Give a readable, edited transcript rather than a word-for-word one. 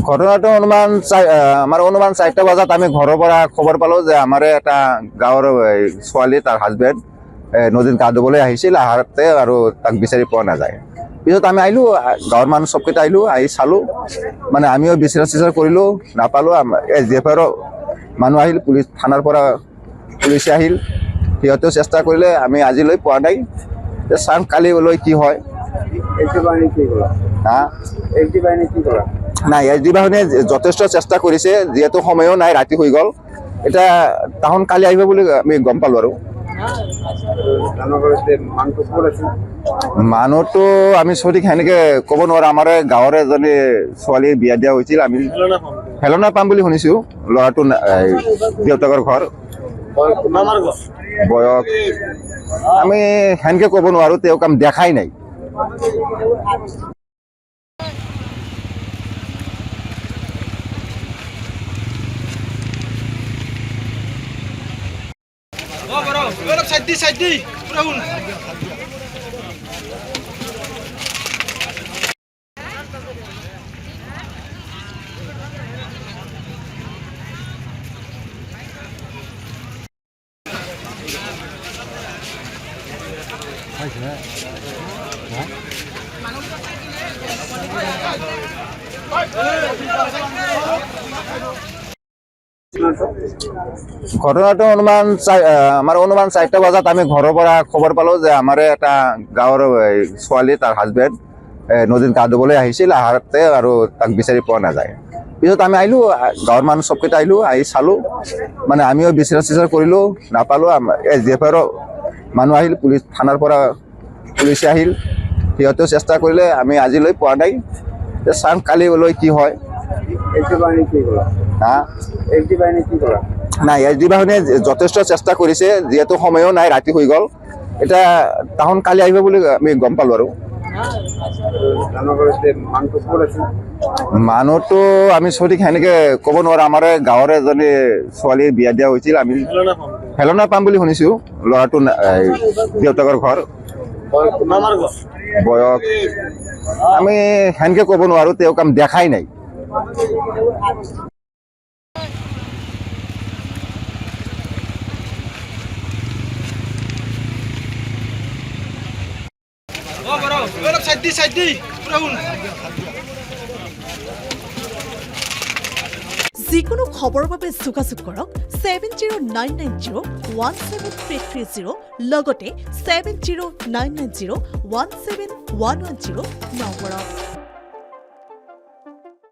ঘটনাটো আমাৰ অনুমান 4টা বজাত আমি ঘৰৰ পৰা খবৰ পালোঁ যে আমাৰ এটা গাঁৱৰ ছোৱালী তাৰ হাজবেণ্ড নদীত গা ধুবলৈ আহিছিল, আহাৰতে আৰু তাক বিচাৰি পোৱা নাযায়। পিছত আমি আহিলোঁ, গাঁৱৰ মানুহ চবকেইটা আহিলোঁ, আহি চালোঁ, মানে আমিও বিচাৰ চিচাৰ কৰিলোঁ, নাপালোঁ। SDF-ৰ মানুহ আহিল, পুলিচ থানাৰ পৰা পুলিচে আহিল, সিহঁতেও চেষ্টা কৰিলে, আমি আজিলৈ পোৱা নাই। চাম কালিলৈ কি হয়। নাই, SDF বাহিনীয়ে যথেষ্ট চেষ্টা কৰিছে, যিহেতু সময়ো নাই, ৰাতি হৈ গ'ল। এতিয়া তাহোন কালি আহিব বুলি আমি গম পালোঁ আৰু মানুহটো আমি সঠিক সেনেকে ক'ব নোৱাৰোঁ। আমাৰ গাঁৱৰ এজনী ছোৱালী বিয়া দিয়া হৈছিল, আমি হেলনা পাম বুলি শুনিছোঁ। ল'ৰাটো দেউতাকৰ ঘৰ, বয়স আমি সেনেকে ক'ব নোৱাৰোঁ, তেওঁক আমি দেখাই নাই। ঘটনাটো আমাৰ অনুমান 4টা বজাত আমি ঘৰৰ পৰা খবৰ পালোঁ যে আমাৰ এটা গাঁৱৰ ছোৱালী তাৰ হাজবেণ্ড নদীত গা ধুবলৈ আহিছিল, আহাৰতে আৰু তাক বিচাৰি পোৱা নাযায়। পিছত আমি আহিলোঁ, গাঁৱৰ মানুহ চবকেইটা আহিলোঁ, আহি চালোঁ, মানে আমিও বিচাৰ চিচাৰ কৰিলোঁ, নাপালোঁ। SDF-ৰ মানুহ আহিল, পুলিচ থানাৰ পৰা পুলিচে আহিল, সিহঁতেও চেষ্টা কৰিলে, আমি আজিলৈ পোৱা নাই। চাম কালিলৈ কি হয়। নাই, SDF বাহিনীয়ে যথেষ্ট চেষ্টা কৰিছে, যিহেতু সময়ো নাই, ৰাতি হৈ গ'ল। এতিয়া তাহোন কালি আহিব বুলি আমি গম পালোঁ আৰু মানুহটো আমি সঠিক সেনেকে ক'ব নোৱাৰোঁ। আমাৰ গাঁৱৰ এজনী ছোৱালী বিয়া দিয়া হৈছিল, আমি হেলনা পাম বুলি শুনিছোঁ। ল'ৰাটো দেউতাকৰ ঘৰ, বয়স আমি সেনেকে ক'ব নোৱাৰোঁ, তেওঁক আমি দেখাই নাই। যিকোনো খবৰৰ বাবে যোগাযোগ কৰক 7099017330 লগতে 7099017110 নম্বৰত।